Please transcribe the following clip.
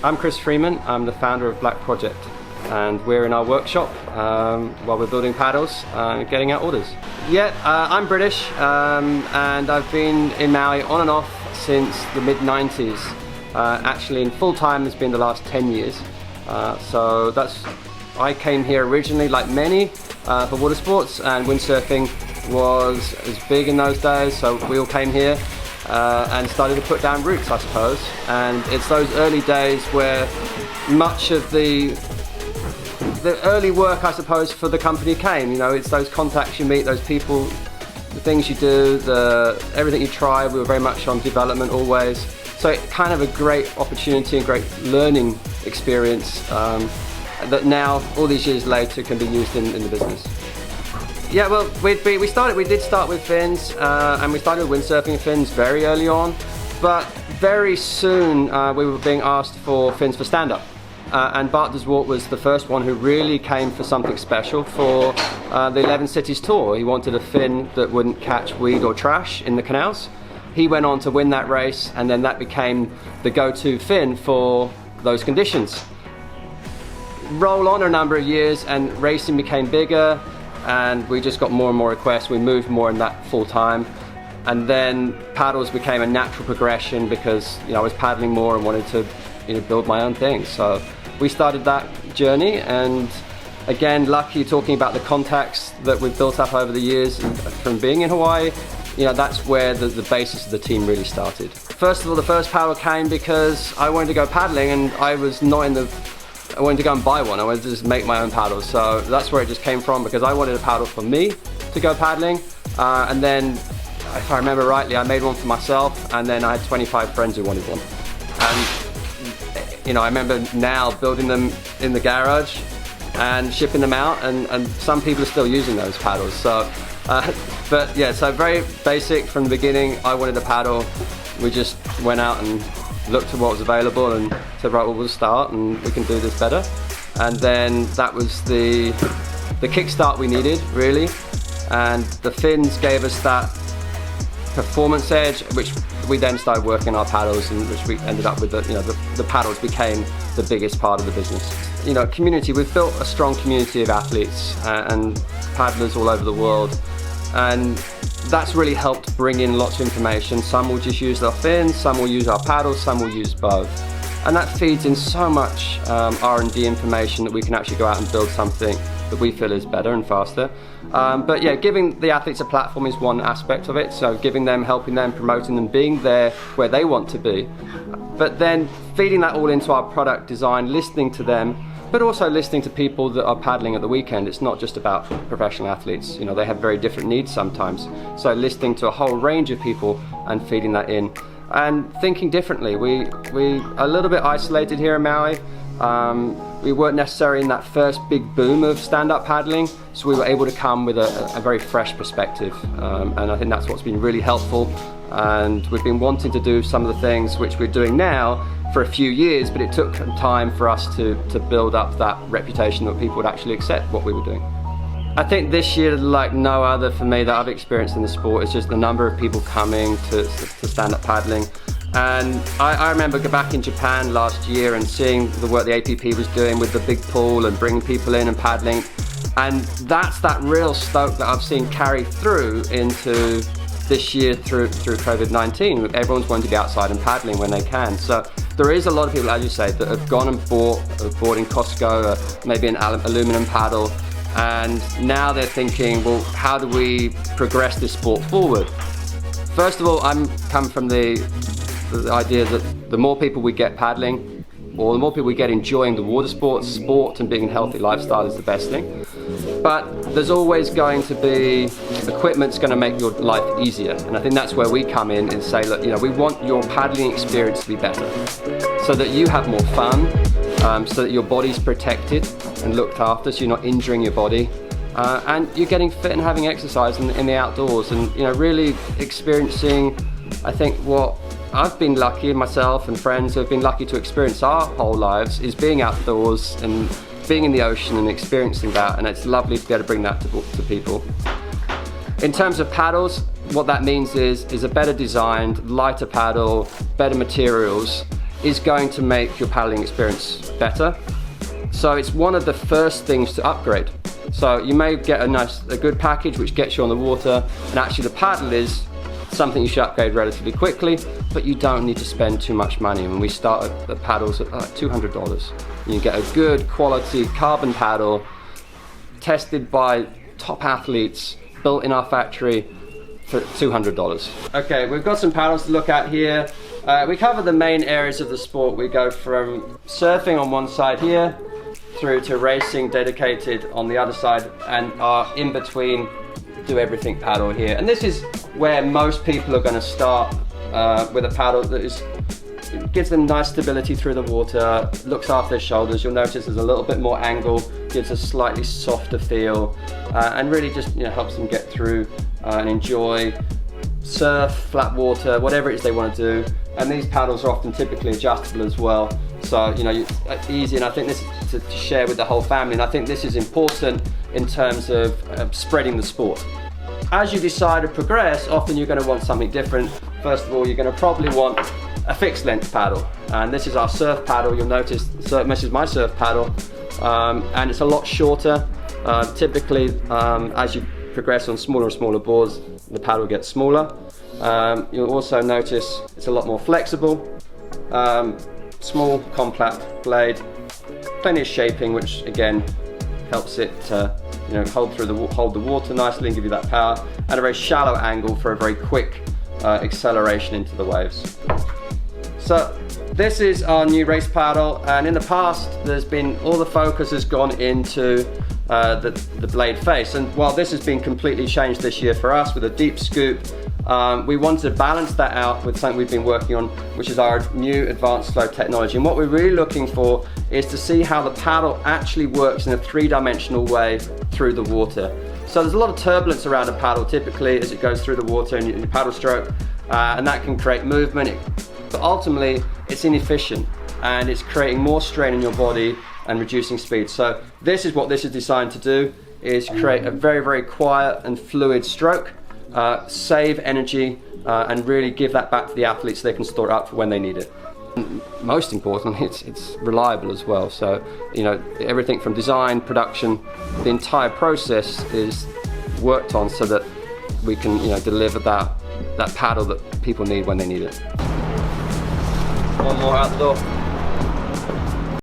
I'm Chris Freeman. I'm the founder of Black Project, and we're in our workshop while we're building paddles, getting out orders. Yeah, I'm British, and I've been in Maui on and off since the mid-90s. Actually, in full time has been the last 10 years. I came here originally, like many, for water sports, and windsurfing was as big in those days, so we all came here and started to put down roots, I suppose. And it's those early days where much of the early work, I suppose, for the company came. You know, it's those contacts you meet, those people, the things you do, everything you try. We were very much on development always. So it kind of a great opportunity and great learning experience that now, all these years later, can be used in the business. Yeah, well, we did start with fins, and we started with windsurfing fins very early on, but very soon we were being asked for fins for stand-up. And Bart Deswart was the first one who really came for something special for the 11 Cities tour. He wanted a fin that wouldn't catch weed or trash in the canals. He went on to win that race, and then that became the go-to fin for those conditions. Roll on a number of years and racing became bigger, and we just got more and more requests. We moved more in that full time, and then paddles became a natural progression because I was paddling more and wanted to build my own thing. So we started that journey, and again, lucky, talking about the contacts that we've built up over the years from being in Hawaii. That's where the basis of the team really started. First of all, the first paddle came because I wanted to go paddling, and I wanted to go and buy one. I wanted to just make my own paddles. So that's where it just came from, because I wanted a paddle for me to go paddling. And then, if I remember rightly, I made one for myself, and then I had 25 friends who wanted one. And I remember now building them in the garage and shipping them out, and some people are still using those paddles. So, but yeah, so very basic from the beginning. I wanted a paddle. We just went out and looked at what was available and said, right, well, we'll start and we can do this better. And then that was the kickstart we needed, really. And the fins gave us that performance edge, which we then started working on our paddles, and which we ended up with the paddles became the biggest part of the business. Community, we've built a strong community of athletes and paddlers all over the world. And that's really helped bring in lots of information. Some will just use their fins, some will use our paddles, some will use both. And that feeds in so much R&D information that we can actually go out and build something that we feel is better and faster. But yeah, giving the athletes a platform is one aspect of it. So giving them, helping them, promoting them, being there where they want to be. But then feeding that all into our product design, listening to them, but also listening to people that are paddling at the weekend. It's not just about professional athletes. They have very different needs sometimes. So listening to a whole range of people and feeding that in. And thinking differently. We are a little bit isolated here in Maui. We weren't necessarily in that first big boom of stand-up paddling, so we were able to come with a very fresh perspective. And I think that's what's been really helpful. And we've been wanting to do some of the things which we're doing now for a few years, but it took time for us to build up that reputation that people would actually accept what we were doing. I think this year, like no other for me that I've experienced in the sport, is just the number of people coming to stand up paddling. And I remember back in Japan last year and seeing the work the APP was doing with the big pool and bringing people in and paddling. And that's that real stoke that I've seen carry through into this year through COVID-19. Everyone's wanting to get outside and paddling when they can. So there is a lot of people, as you say, that have gone and bought in Costco, maybe an aluminum paddle, and now they're thinking, well, how do we progress this sport forward? First of all, I'm come from the idea that the more people we get paddling, or the more people we get enjoying the water sport and being a healthy lifestyle is the best thing. But there's always going to be, equipment's going to make your life easier. And I think that's where we come in and say, look, we want your paddling experience to be better, so that you have more fun, so that your body's protected and looked after, so you're not injuring your body. And you're getting fit and having exercise in the outdoors, and really experiencing, I think what I've been lucky, myself and friends who have been lucky to experience our whole lives, is being outdoors and being in the ocean and experiencing that, and it's lovely to be able to bring that to people. In terms of paddles, what that means is a better designed, lighter paddle, better materials. is going to make your paddling experience better. So it's one of the first things to upgrade. So you may get a good package which gets you on the water, and actually the paddle is something you should upgrade relatively quickly, but you don't need to spend too much money. When we start at the paddles at like $200, you get a good quality carbon paddle, tested by top athletes, built in our factory for $200. Okay, we've got some paddles to look at here. We cover the main areas of the sport. We go from surfing on one side here, through to racing dedicated on the other side, and our in-between do everything paddle here. And this is where most people are going to start with a paddle that gives them nice stability through the water, looks after their shoulders. You'll notice there's a little bit more angle, gives a slightly softer feel, and really just helps them get through and enjoy surf, flat water, whatever it is they want to do. And these paddles are often typically adjustable as well, so it's easy. And I think this is to share with the whole family, and I think this is important in terms of spreading the sport. As you decide to progress, often you're going to want something different. First of all, you're going to probably want a fixed length paddle, and this is our surf paddle. You'll notice, so this is my surf paddle, and it's a lot shorter. Typically, as you progress on smaller and smaller boards, the paddle gets smaller. You'll also notice it's a lot more flexible. Small, compact blade, plenty of shaping, which again helps it hold the water nicely and give you that power, and a very shallow angle for a very quick acceleration into the waves. So this is our new race paddle, and in the past there's been, all the focus has gone into the blade face, and while this has been completely changed this year for us with a deep scoop, we wanted to balance that out with something we've been working on, which is our new advanced flow technology. And what we're really looking for is to see how the paddle actually works in a three-dimensional way through the water. So there's a lot of turbulence around a paddle typically as it goes through the water and your paddle stroke, and that can create movement, but ultimately it's inefficient and it's creating more strain in your body and reducing speed. So this is what this is designed to do, is create a very, very quiet and fluid stroke, save energy, and really give that back to the athletes so they can store it up for when they need it. And most importantly, it's reliable as well. So everything from design, production, the entire process is worked on so that we can deliver that paddle that people need when they need it. One more out the door.